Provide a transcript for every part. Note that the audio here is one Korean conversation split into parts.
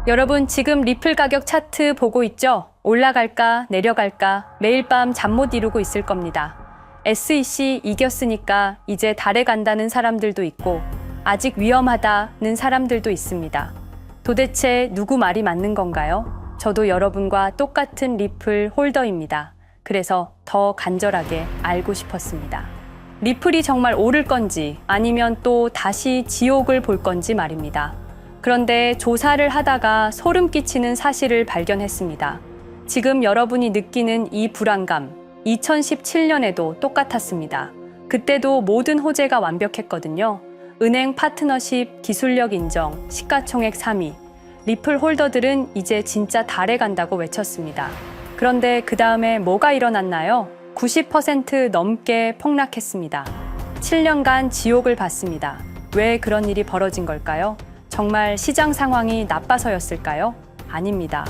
여러분 지금 리플 가격 차트 보고 있죠? 올라갈까 내려갈까 매일 밤 잠 못 이루고 있을 겁니다. SEC 이겼으니까 이제 달에 간다는 사람들도 있고 아직 위험하다는 사람들도 있습니다. 도대체 누구 말이 맞는 건가요? 저도 여러분과 똑같은 리플 홀더입니다. 그래서 더 간절하게 알고 싶었습니다. 리플이 정말 오를 건지 아니면 또 다시 지옥을 볼 건지 말입니다. 그런데 조사를 하다가 소름 끼치는 사실을 발견했습니다. 지금 여러분이 느끼는 이 불안감, 2017년에도 똑같았습니다. 그때도 모든 호재가 완벽했거든요. 은행 파트너십, 기술력 인정, 시가총액 3위. 리플 홀더들은 이제 진짜 달에 간다고 외쳤습니다. 그런데 그 다음에 뭐가 일어났나요? 90% 넘게 폭락했습니다. 7년간 지옥을 봤습니다. 왜 그런 일이 벌어진 걸까요? 정말 시장 상황이 나빠서였을까요? 아닙니다.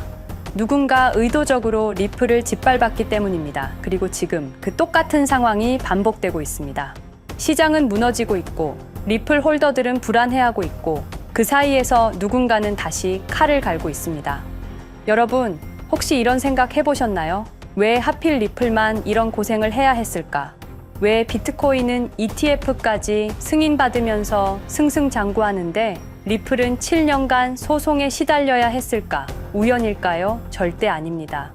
누군가 의도적으로 리플을 짓밟았기 때문입니다. 그리고 지금 그 똑같은 상황이 반복되고 있습니다. 시장은 무너지고 있고 리플 홀더들은 불안해하고 있고 그 사이에서 누군가는 다시 칼을 갈고 있습니다. 여러분, 혹시 이런 생각 해보셨나요? 왜 하필 리플만 이런 고생을 해야 했을까? 왜 비트코인은 ETF까지 승인받으면서 승승장구하는데 리플은 7년간 소송에 시달려야 했을까? 우연일까요? 절대 아닙니다.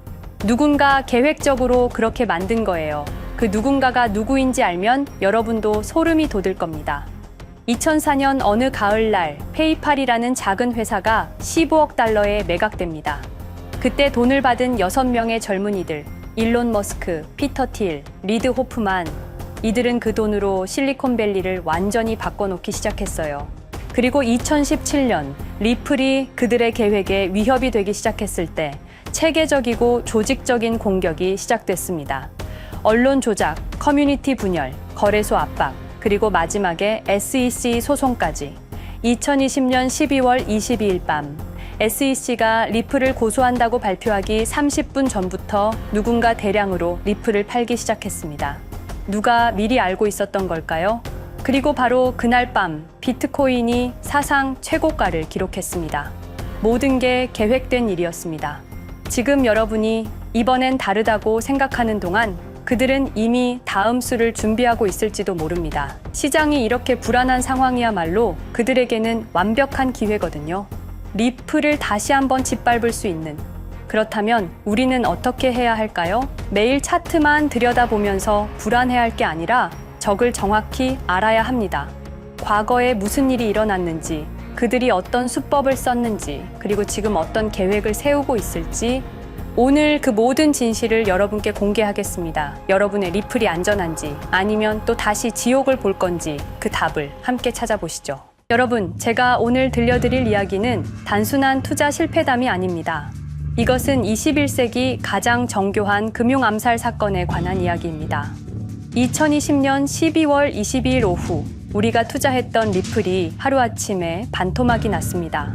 누군가 계획적으로 그렇게 만든 거예요. 그 누군가가 누구인지 알면 여러분도 소름이 돋을 겁니다. 2004년 어느 가을날 페이팔이라는 작은 회사가 15억 달러에 매각됩니다. 그때 돈을 받은 6명의 젊은이들, 일론 머스크, 피터 틸, 리드 호프만, 이들은 그 돈으로 실리콘밸리를 완전히 바꿔놓기 시작했어요. 그리고 2017년 리플이 그들의 계획에 위협이 되기 시작했을 때 체계적이고 조직적인 공격이 시작됐습니다. 언론 조작, 커뮤니티 분열, 거래소 압박, 그리고 마지막에 SEC 소송까지. 2020년 12월 22일 밤 SEC가 리플을 고소한다고 발표하기 30분 전부터 누군가 대량으로 리플을 팔기 시작했습니다. 누가 미리 알고 있었던 걸까요? 그리고 바로 그날 밤 비트코인이 사상 최고가를 기록했습니다. 모든 게 계획된 일이었습니다. 지금 여러분이 이번엔 다르다고 생각하는 동안 그들은 이미 다음 수를 준비하고 있을지도 모릅니다. 시장이 이렇게 불안한 상황이야말로 그들에게는 완벽한 기회거든요. 리플을 다시 한번 짓밟을 수 있는. 그렇다면 우리는 어떻게 해야 할까요? 매일 차트만 들여다보면서 불안해할 게 아니라 적을 정확히 알아야 합니다. 과거에 무슨 일이 일어났는지, 그들이 어떤 수법을 썼는지, 그리고 지금 어떤 계획을 세우고 있을지 오늘 그 모든 진실을 여러분께 공개하겠습니다. 여러분의 리플이 안전한지 아니면 또 다시 지옥을 볼 건지 그 답을 함께 찾아보시죠. 여러분, 제가 오늘 들려드릴 이야기는 단순한 투자 실패담이 아닙니다. 이것은 21세기 가장 정교한 금융 암살 사건에 관한 이야기입니다. 2020년 12월 22일 오후 우리가 투자했던 리플이 하루아침에 반토막이 났습니다.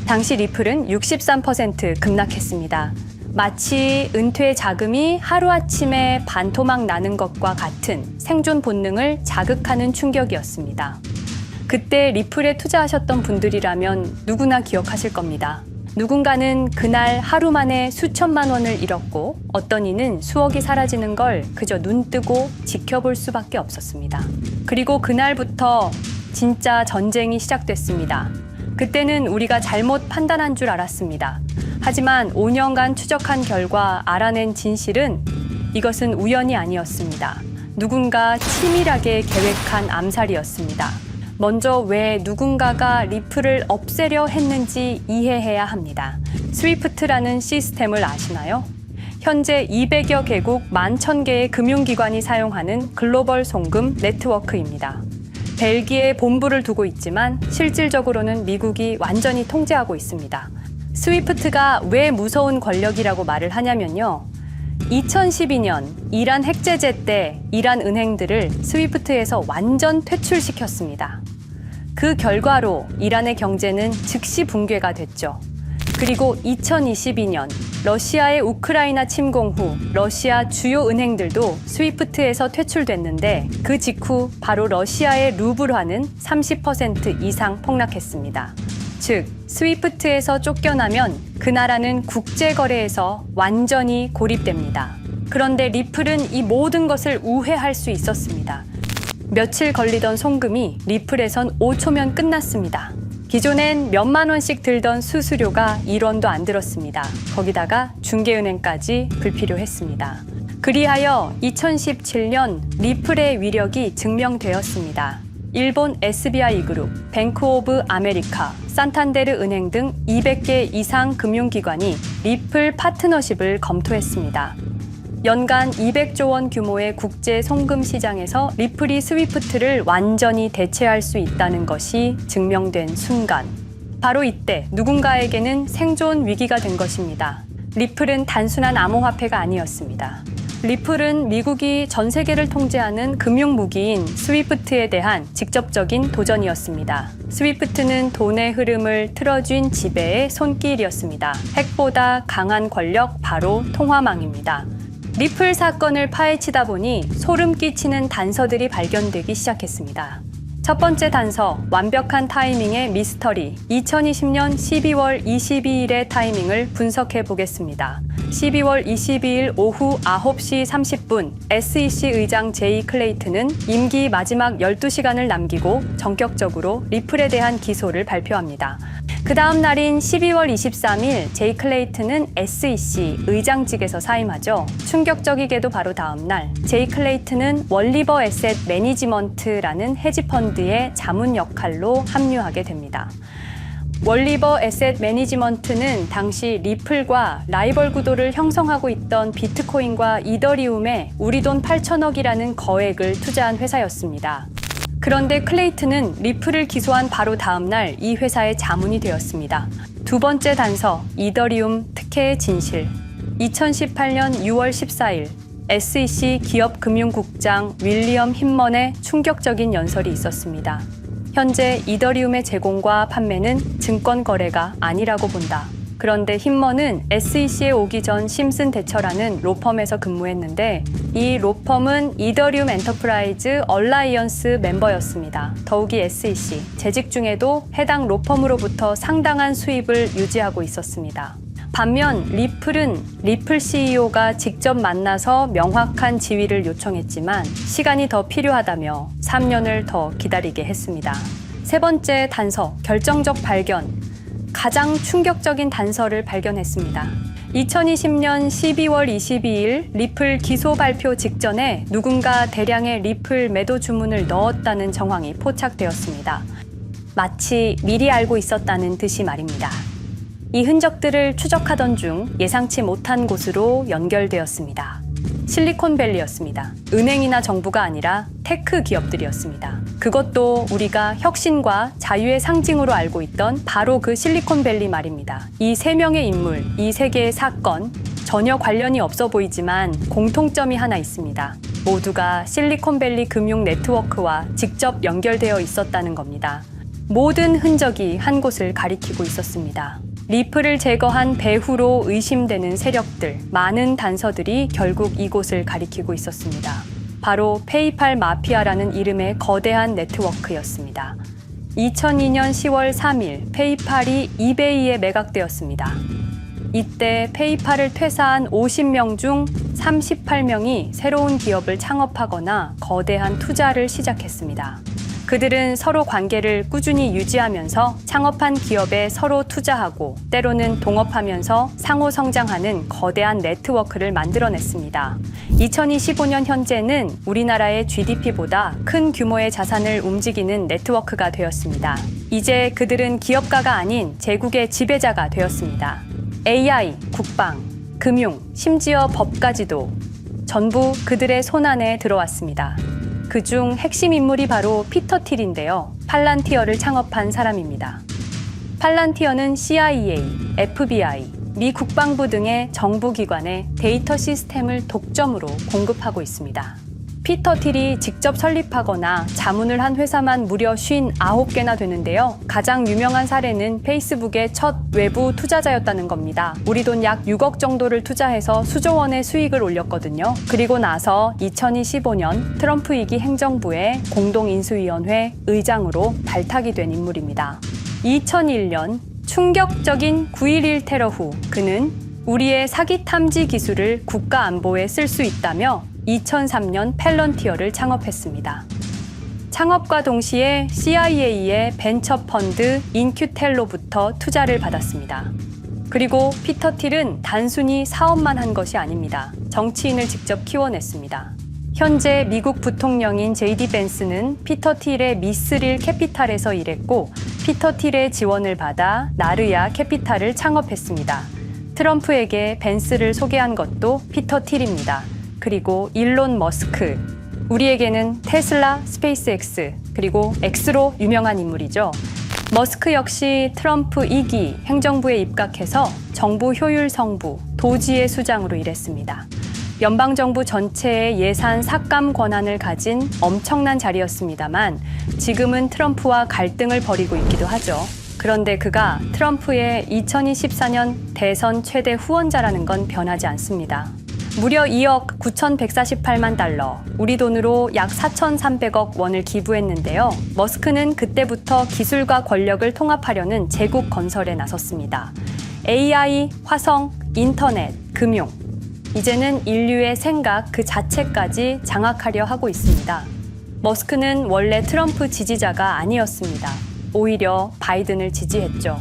당시 리플은 63% 급락했습니다. 마치 은퇴 자금이 하루아침에 반토막 나는 것과 같은 생존 본능을 자극하는 충격이었습니다. 그때 리플에 투자하셨던 분들이라면 누구나 기억하실 겁니다. 누군가는 그날 하루 만에 수천만 원을 잃었고 어떤 이는 수억이 사라지는 걸 그저 눈 뜨고 지켜볼 수밖에 없었습니다. 그리고 그날부터 진짜 전쟁이 시작됐습니다. 그때는 우리가 잘못 판단한 줄 알았습니다. 하지만 5년간 추적한 결과 알아낸 진실은 이것은 우연이 아니었습니다. 누군가 치밀하게 계획한 암살이었습니다. 먼저 왜 누군가가 리플을 없애려 했는지 이해해야 합니다. 스위프트라는 시스템을 아시나요? 현재 200여 개국 11,000개의 금융기관이 사용하는 글로벌 송금 네트워크입니다. 벨기에에 본부를 두고 있지만 실질적으로는 미국이 완전히 통제하고 있습니다. 스위프트가 왜 무서운 권력이라고 말을 하냐면요. 2012년 이란 핵제재 때 이란 은행들을 스위프트에서 완전 퇴출시켰습니다. 그 결과로 이란의 경제는 즉시 붕괴가 됐죠. 그리고 2022년 러시아의 우크라이나 침공 후 러시아 주요 은행들도 스위프트에서 퇴출됐는데 그 직후 바로 러시아의 루블화는 30% 이상 폭락했습니다. 즉 스위프트에서 쫓겨나면 그 나라는 국제거래에서 완전히 고립됩니다. 그런데 리플은 이 모든 것을 우회할 수 있었습니다. 며칠 걸리던 송금이 리플에선 5초면 끝났습니다. 기존엔 몇만 원씩 들던 수수료가 1원도 안 들었습니다. 거기다가 중개은행까지 불필요했습니다. 그리하여 2017년 리플의 위력이 증명되었습니다. 일본 SBI 그룹, 뱅크 오브 아메리카, 산탄데르 은행 등 200개 이상 금융기관이 리플 파트너십을 검토했습니다. 연간 200조 원 규모의 국제 송금 시장에서 리플이 스위프트를 완전히 대체할 수 있다는 것이 증명된 순간, 바로 이때 누군가에게는 생존 위기가 된 것입니다. 리플은 단순한 암호화폐가 아니었습니다. 리플은 미국이 전 세계를 통제하는 금융무기인 스위프트에 대한 직접적인 도전이었습니다. 스위프트는 돈의 흐름을 틀어쥔 지배의 손길이었습니다. 핵보다 강한 권력, 바로 통화망입니다. 리플 사건을 파헤치다 보니 소름 끼치는 단서들이 발견되기 시작했습니다. 첫 번째 단서, 완벽한 타이밍의 미스터리. 2020년 12월 22일의 타이밍을 분석해 보겠습니다. 12월 22일 오후 9시 30분, SEC 의장 제이 클레이튼은 임기 마지막 12시간을 남기고 전격적으로 리플에 대한 기소를 발표합니다. 그 다음 날인 12월 23일, 제이 클레이튼은 SEC 의장직에서 사임하죠. 충격적이게도 바로 다음 날, 제이 클레이튼은 월리버 에셋 매니지먼트라는 헤지펀드의 자문 역할로 합류하게 됩니다. 월리버 에셋 매니지먼트는 당시 리플과 라이벌 구도를 형성하고 있던 비트코인과 이더리움에 우리 돈 8천억이라는 거액을 투자한 회사였습니다. 그런데 클레이튼은 리플을 기소한 바로 다음 날 이 회사의 자문이 되었습니다. 두 번째 단서, 이더리움 특혜의 진실. 2018년 6월 14일, SEC 기업금융국장 윌리엄 힌먼의 충격적인 연설이 있었습니다. 현재 이더리움의 제공과 판매는 증권 거래가 아니라고 본다. 그런데 힌먼은 SEC에 오기 전 심슨 대처라는 로펌에서 근무했는데 이 로펌은 이더리움 엔터프라이즈 얼라이언스 멤버였습니다. 더욱이 SEC 재직 중에도 해당 로펌으로부터 상당한 수입을 유지하고 있었습니다. 반면 리플은 리플 CEO가 직접 만나서 명확한 지위를 요청했지만 시간이 더 필요하다며 3년을 더 기다리게 했습니다. 세 번째 단서, 결정적 발견. 가장 충격적인 단서를 발견했습니다. 2020년 12월 22일 리플 기소 발표 직전에 누군가 대량의 리플 매도 주문을 넣었다는 정황이 포착되었습니다. 마치 미리 알고 있었다는 듯이 말입니다. 이 흔적들을 추적하던 중 예상치 못한 곳으로 연결되었습니다. 실리콘밸리였습니다. 은행이나 정부가 아니라 테크 기업들이었습니다. 그것도 우리가 혁신과 자유의 상징으로 알고 있던 바로 그 실리콘밸리 말입니다. 이 세 명의 인물, 이 세 개의 사건, 전혀 관련이 없어 보이지만 공통점이 하나 있습니다. 모두가 실리콘밸리 금융 네트워크와 직접 연결되어 있었다는 겁니다. 모든 흔적이 한 곳을 가리키고 있었습니다. 리플을 제거한 배후로 의심되는 세력들, 많은 단서들이 결국 이곳을 가리키고 있었습니다. 바로 페이팔 마피아라는 이름의 거대한 네트워크였습니다. 2002년 10월 3일 페이팔이 이베이에 매각되었습니다. 이때 페이팔을 퇴사한 50명 중 38명이 새로운 기업을 창업하거나 거대한 투자를 시작했습니다. 그들은 서로 관계를 꾸준히 유지하면서 창업한 기업에 서로 투자하고 때로는 동업하면서 상호 성장하는 거대한 네트워크를 만들어냈습니다. 2025년 현재는 우리나라의 GDP보다 큰 규모의 자산을 움직이는 네트워크가 되었습니다. 이제 그들은 기업가가 아닌 제국의 지배자가 되었습니다. AI, 국방, 금융, 심지어 법까지도 전부 그들의 손안에 들어왔습니다. 그중 핵심 인물이 바로 피터 틸인데요. 팔란티어를 창업한 사람입니다. 팔란티어는 CIA, FBI, 미 국방부 등의 정부기관에 데이터 시스템을 독점으로 공급하고 있습니다. 피터 틸이 직접 설립하거나 자문을 한 회사만 무려 59개나 되는데요. 가장 유명한 사례는 페이스북의 첫 외부 투자자였다는 겁니다. 우리 돈 약 6억 정도를 투자해서 수조 원의 수익을 올렸거든요. 그리고 나서 2025년 트럼프 2기 행정부의 공동인수위원회 의장으로 발탁이 된 인물입니다. 2001년 충격적인 9.11 테러 후 그는 우리의 사기 탐지 기술을 국가 안보에 쓸 수 있다며 2003년 펠런티어를 창업했습니다. 창업과 동시에 CIA의 벤처 펀드 인큐텔로부터 투자를 받았습니다. 그리고 피터 틸은 단순히 사업만 한 것이 아닙니다. 정치인을 직접 키워냈습니다. 현재 미국 부통령인 JD 벤스는 피터 틸의 미스릴 캐피탈에서 일했고 피터 틸의 지원을 받아 나르야 캐피탈을 창업했습니다. 트럼프에게 벤스를 소개한 것도 피터 틸입니다. 그리고 일론 머스크, 우리에게는 테슬라, 스페이스X, 그리고 X로 유명한 인물이죠. 머스크 역시 트럼프 2기 행정부에 입각해서 정부 효율 성부, 도지의 수장으로 일했습니다. 연방정부 전체의 예산 삭감 권한을 가진 엄청난 자리였습니다만 지금은 트럼프와 갈등을 벌이고 있기도 하죠. 그런데 그가 트럼프의 2024년 대선 최대 후원자라는 건 변하지 않습니다. 무려 2억 9,148만 달러, 우리 돈으로 약 4,300억 원을 기부했는데요. 머스크는 그때부터 기술과 권력을 통합하려는 제국 건설에 나섰습니다. AI, 화성, 인터넷, 금융, 이제는 인류의 생각 그 자체까지 장악하려 하고 있습니다. 머스크는 원래 트럼프 지지자가 아니었습니다. 오히려 바이든을 지지했죠.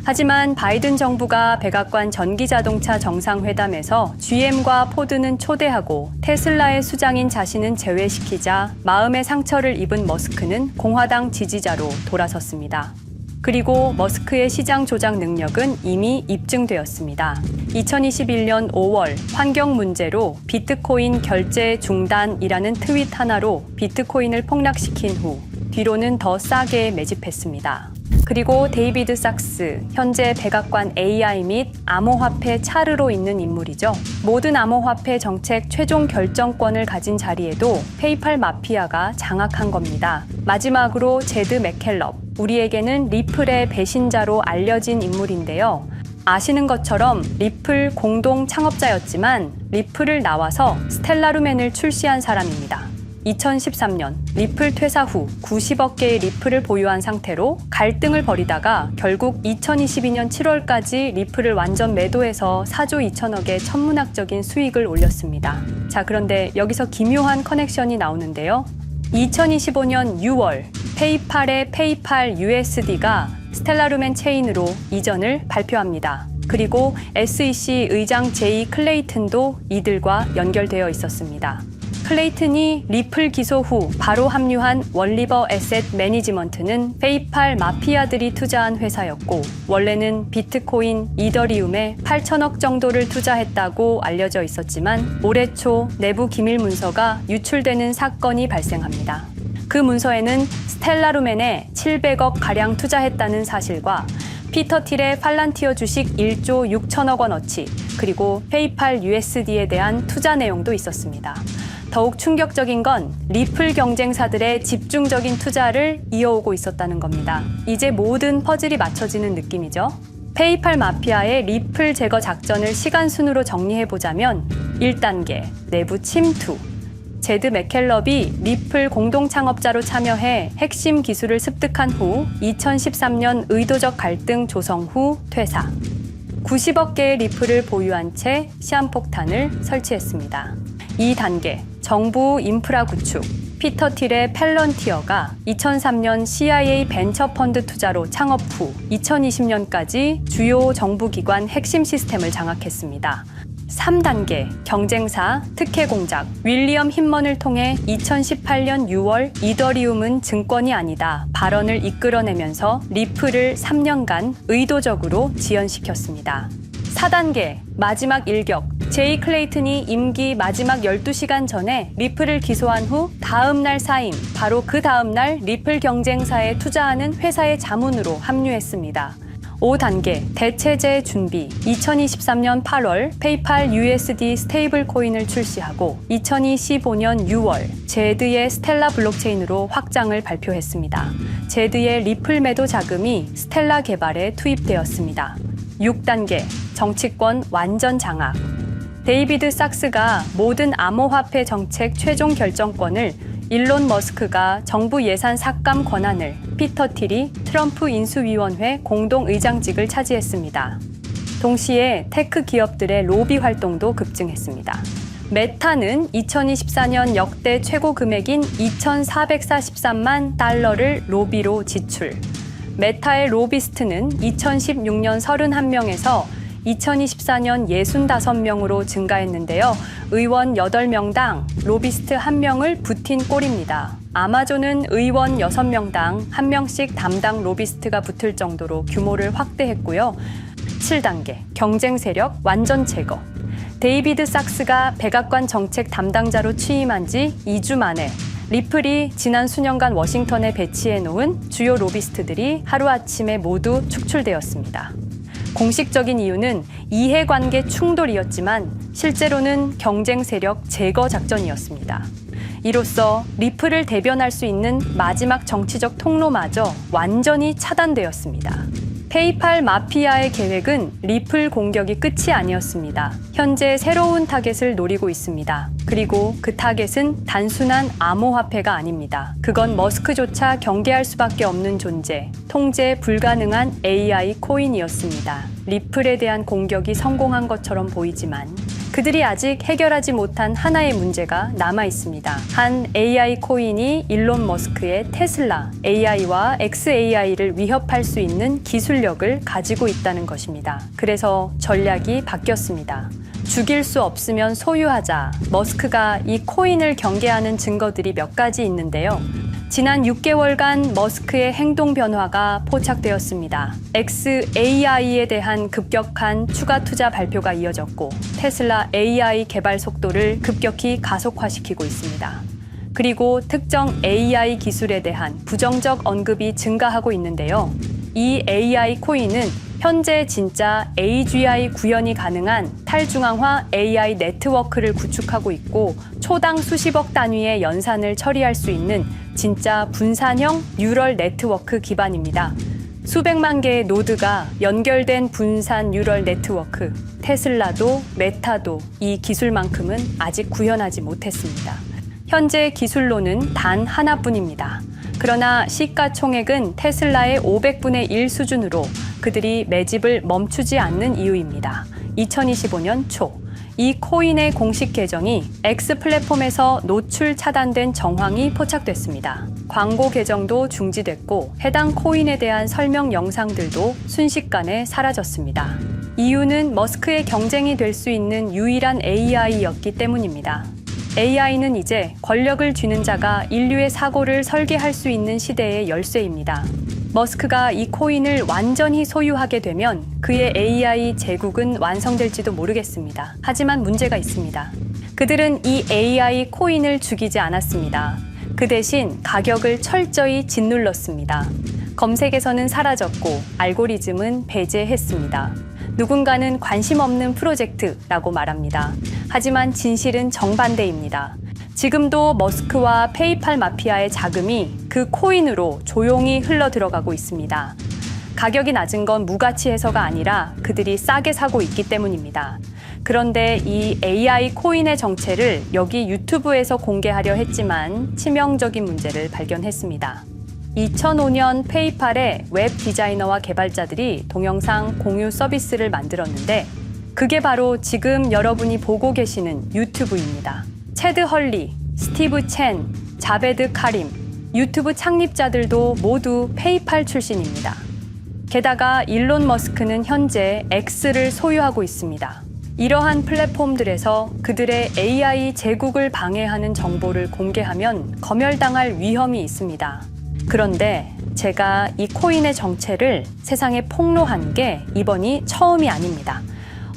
하지만 바이든 정부가 백악관 전기자동차 정상회담에서 GM과 포드는 초대하고 테슬라의 수장인 자신은 제외시키자 마음의 상처를 입은 머스크는 공화당 지지자로 돌아섰습니다. 그리고 머스크의 시장 조작 능력은 이미 입증되었습니다. 2021년 5월 환경 문제로 비트코인 결제 중단이라는 트윗 하나로 비트코인을 폭락시킨 후 뒤로는 더 싸게 매집했습니다. 그리고 데이비드 sak스, 현재 백악관 AI 및 암호화폐 차르로 있는 인물이죠. 모든 암호화폐 정책 최종 결정권을 가진 자리에도 페이팔 마피아가 장악한 겁니다. 마지막으로 제드 맥켈럽, 우리에게는 리플의 배신자로 알려진 인물인데요. 아시는 것처럼 리플 공동 창업자였지만 리플을 나와서 스텔라루멘을 출시한 사람입니다. 2013년 리플 퇴사 후 90억 개의 리플을 보유한 상태로 갈등을 벌이다가 결국 2022년 7월까지 리플을 완전 매도해서 4조 2천억의 천문학적인 수익을 올렸습니다. 자, 그런데 여기서 기묘한 커넥션이 나오는데요. 2025년 6월 페이팔의 페이팔 USD가 스텔라루멘 체인으로 이전을 발표합니다. 그리고 SEC 의장 제이 클레이튼도 이들과 연결되어 있었습니다. 클레이튼이 리플 기소 후 바로 합류한 월리버 에셋 매니지먼트는 페이팔 마피아들이 투자한 회사였고 원래는 비트코인, 이더리움에 8천억 정도를 투자했다고 알려져 있었지만 올해 초 내부 기밀 문서가 유출되는 사건이 발생합니다. 그 문서에는 스텔라루멘에 700억 가량 투자했다는 사실과 피터 틸의 팔란티어 주식 1조 6천억 원어치, 그리고 페이팔 USD에 대한 투자 내용도 있었습니다. 더욱 충격적인 건 리플 경쟁사들의 집중적인 투자를 이어오고 있었다는 겁니다. 이제 모든 퍼즐이 맞춰지는 느낌이죠. 페이팔 마피아의 리플 제거 작전을 시간 순으로 정리해보자면 1단계, 내부 침투. 제드 맥켈럽이 리플 공동 창업자로 참여해 핵심 기술을 습득한 후 2013년 의도적 갈등 조성 후 퇴사. 90억 개의 리플을 보유한 채 시한폭탄을 설치했습니다. 2단계, 정부 인프라 구축. 피터 틸의 펠런티어가 2003년 CIA 벤처 펀드 투자로 창업 후 2020년까지 주요 정부기관 핵심 시스템을 장악했습니다. 3단계, 경쟁사 특혜 공작. 윌리엄 힌먼을 통해 2018년 6월 이더리움은 증권이 아니다 발언을 이끌어내면서 리플을 3년간 의도적으로 지연시켰습니다. 4단계, 마지막 일격. 제이 클레이튼이 임기 마지막 12시간 전에 리플을 기소한 후 다음 날 사임, 바로 그 다음 날 리플 경쟁사에 투자하는 회사의 자문으로 합류했습니다. 5단계, 대체제 준비. 2023년 8월 페이팔 USD 스테이블 코인을 출시하고 2025년 6월 제드의 스텔라 블록체인으로 확장을 발표했습니다. 제드의 리플 매도 자금이 스텔라 개발에 투입되었습니다. 6단계, 정치권 완전 장악. 데이비드 sak스가 모든 암호화폐 정책 최종 결정권을 일론 머스크가 정부 예산 삭감 권한을 피터 틸이 트럼프 인수위원회 공동의장직을 차지했습니다. 동시에 테크 기업들의 로비 활동도 급증했습니다. 메타는 2024년 역대 최고 금액인 2,443만 달러를 로비로 지출. 메타의 로비스트는 2016년 31명에서 2024년 65명으로 증가했는데요. 의원 8명당 로비스트 1명을 붙인 꼴입니다. 아마존은 의원 6명당 1명씩 담당 로비스트가 붙을 정도로 규모를 확대했고요. 7단계 경쟁 세력 완전 제거. 데이비드 sak스가 백악관 정책 담당자로 취임한 지 2주 만에 리플이 지난 수년간 워싱턴에 배치해 놓은 주요 로비스트들이 하루아침에 모두 축출되었습니다. 공식적인 이유는 이해관계 충돌이었지만 실제로는 경쟁 세력 제거 작전이었습니다. 이로써 리플을 대변할 수 있는 마지막 정치적 통로마저 완전히 차단되었습니다. 페이팔 마피아의 계획은 리플 공격이 끝이 아니었습니다. 현재 새로운 타겟을 노리고 있습니다. 그리고 그 타겟은 단순한 암호화폐가 아닙니다. 그건 머스크조차 경계할 수밖에 없는 존재, 통제 불가능한 AI 코인이었습니다. 리플에 대한 공격이 성공한 것처럼 보이지만 그들이 아직 해결하지 못한 하나의 문제가 남아 있습니다. 한 AI 코인이 일론 머스크의 테슬라 AI와 xAI를 위협할 수 있는 기술력을 가지고 있다는 것입니다. 그래서 전략이 바뀌었습니다. 죽일 수 없으면 소유하자. 머스크가 이 코인을 경계하는 증거들이 몇 가지 있는데요. 지난 6개월간 머스크의 행동 변화가 포착되었습니다. xAI에 대한 급격한 추가 투자 발표가 이어졌고 테슬라 AI 개발 속도를 급격히 가속화시키고 있습니다. 그리고 특정 AI 기술에 대한 부정적 언급이 증가하고 있는데요. 이 AI 코인은 현재 진짜 AGI 구현이 가능한 탈중앙화 AI 네트워크를 구축하고 있고 초당 수십억 단위의 연산을 처리할 수 있는 진짜 분산형 뉴럴 네트워크 기반입니다. 수백만 개의 노드가 연결된 분산 뉴럴 네트워크, 테슬라도 메타도 이 기술만큼은 아직 구현하지 못했습니다. 현재 기술로는 단 하나뿐입니다. 그러나 시가총액은 테슬라의 500분의 1 수준으로 그들이 매집을 멈추지 않는 이유입니다. 2025년 초, 이 코인의 공식 계정이 X 플랫폼에서 노출 차단된 정황이 포착됐습니다. 광고 계정도 중지됐고 해당 코인에 대한 설명 영상들도 순식간에 사라졌습니다. 이유는 머스크의 경쟁이 될 수 있는 유일한 AI였기 때문입니다. AI는 이제 권력을 쥐는 자가 인류의 사고를 설계할 수 있는 시대의 열쇠입니다. 머스크가 이 코인을 완전히 소유하게 되면 그의 AI 제국은 완성될지도 모르겠습니다. 하지만 문제가 있습니다. 그들은 이 AI 코인을 죽이지 않았습니다. 그 대신 가격을 철저히 짓눌렀습니다. 검색에서는 사라졌고 알고리즘은 배제했습니다. 누군가는 관심 없는 프로젝트라고 말합니다. 하지만 진실은 정반대입니다. 지금도 머스크와 페이팔 마피아의 자금이 그 코인으로 조용히 흘러 들어가고 있습니다. 가격이 낮은 건 무가치해서가 아니라 그들이 싸게 사고 있기 때문입니다. 그런데 이 AI 코인의 정체를 여기 유튜브에서 공개하려 했지만 치명적인 문제를 발견했습니다. 2005년 페이팔의 웹 디자이너와 개발자들이 동영상 공유 서비스를 만들었는데 그게 바로 지금 여러분이 보고 계시는 유튜브입니다. 체드 헐리, 스티브 첸, 자베드 카림, 유튜브 창립자들도 모두 페이팔 출신입니다. 게다가 일론 머스크는 현재 X를 소유하고 있습니다. 이러한 플랫폼들에서 그들의 AI 제국을 방해하는 정보를 공개하면 검열당할 위험이 있습니다. 그런데 제가 이 코인의 정체를 세상에 폭로한 게 이번이 처음이 아닙니다.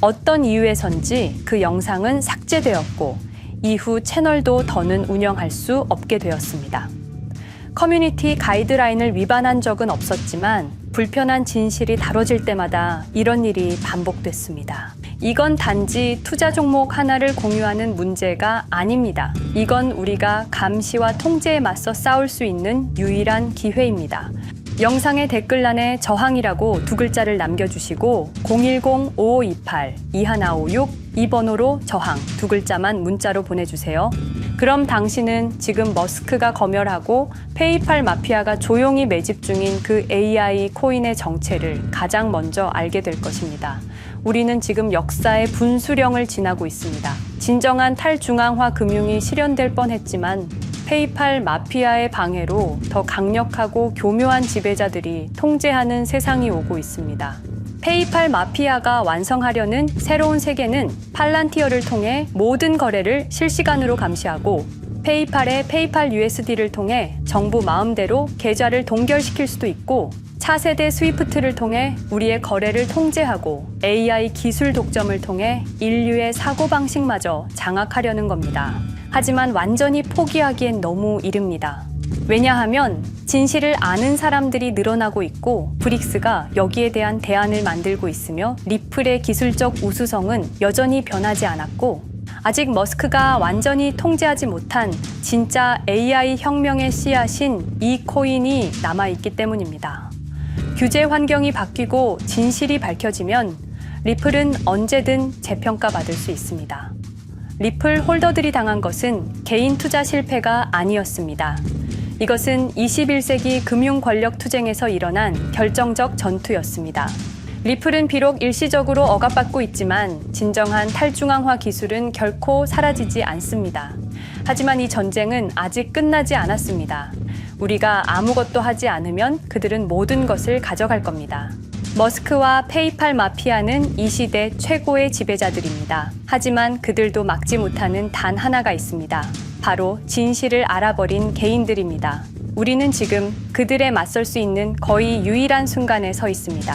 어떤 이유에선지 그 영상은 삭제되었고 이후 채널도 더는 운영할 수 없게 되었습니다. 커뮤니티 가이드라인을 위반한 적은 없었지만 불편한 진실이 다뤄질 때마다 이런 일이 반복됐습니다. 이건 단지 투자 종목 하나를 공유하는 문제가 아닙니다. 이건 우리가 감시와 통제에 맞서 싸울 수 있는 유일한 기회입니다. 영상의 댓글란에 저항이라고 두 글자를 남겨주시고 010-5528-2156 이 번호로 저항 두 글자만 문자로 보내주세요. 그럼 당신은 지금 머스크가 검열하고 페이팔 마피아가 조용히 매집 중인 그 AI 코인의 정체를 가장 먼저 알게 될 것입니다. 우리는 지금 역사의 분수령을 지나고 있습니다. 진정한 탈중앙화 금융이 실현될 뻔했지만 페이팔 마피아의 방해로 더 강력하고 교묘한 지배자들이 통제하는 세상이 오고 있습니다. 페이팔 마피아가 완성하려는 새로운 세계는 팔란티어를 통해 모든 거래를 실시간으로 감시하고 페이팔의 페이팔 USD를 통해 정부 마음대로 계좌를 동결시킬 수도 있고 차세대 스위프트를 통해 우리의 거래를 통제하고 AI 기술 독점을 통해 인류의 사고방식마저 장악하려는 겁니다. 하지만 완전히 포기하기엔 너무 이릅니다. 왜냐하면 진실을 아는 사람들이 늘어나고 있고 브릭스가 여기에 대한 대안을 만들고 있으며 리플의 기술적 우수성은 여전히 변하지 않았고 아직 머스크가 완전히 통제하지 못한 진짜 AI 혁명의 씨앗인 이 코인이 남아있기 때문입니다. 규제 환경이 바뀌고 진실이 밝혀지면 리플은 언제든 재평가받을 수 있습니다. 리플 홀더들이 당한 것은 개인 투자 실패가 아니었습니다. 이것은 21세기 금융 권력 투쟁에서 일어난 결정적 전투였습니다. 리플은 비록 일시적으로 억압받고 있지만 진정한 탈중앙화 기술은 결코 사라지지 않습니다. 하지만 이 전쟁은 아직 끝나지 않았습니다. 우리가 아무것도 하지 않으면 그들은 모든 것을 가져갈 겁니다. 머스크와 페이팔 마피아는 이 시대 최고의 지배자들입니다. 하지만 그들도 막지 못하는 단 하나가 있습니다. 바로 진실을 알아버린 개인들입니다. 우리는 지금 그들에 맞설 수 있는 거의 유일한 순간에 서 있습니다.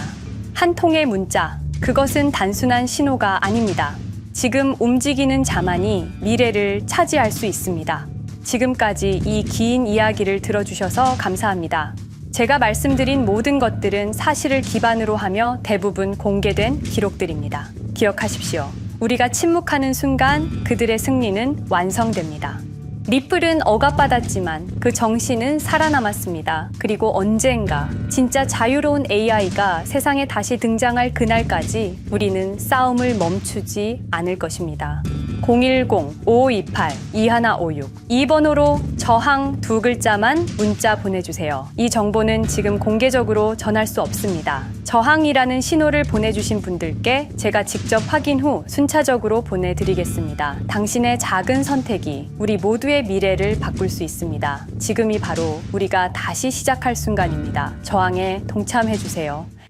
한 통의 문자, 그것은 단순한 신호가 아닙니다. 지금 움직이는 자만이 미래를 차지할 수 있습니다. 지금까지 이 긴 이야기를 들어주셔서 감사합니다. 제가 말씀드린 모든 것들은 사실을 기반으로 하며 대부분 공개된 기록들입니다. 기억하십시오. 우리가 침묵하는 순간 그들의 승리는 완성됩니다. 리플은 억압받았지만 그 정신은 살아남았습니다. 그리고 언젠가 진짜 자유로운 AI가 세상에 다시 등장할 그날까지 우리는 싸움을 멈추지 않을 것입니다. 010-5528-2156 이 번호로 저항 두 글자만 문자 보내주세요. 이 정보는 지금 공개적으로 전할 수 없습니다. 저항이라는 신호를 보내주신 분들께 제가 직접 확인 후 순차적으로 보내드리겠습니다. 당신의 작은 선택이 우리 모두의 미래를 바꿀 수 있습니다. 지금이 바로 우리가 다시 시작할 순간입니다. 저항에 동참해주세요.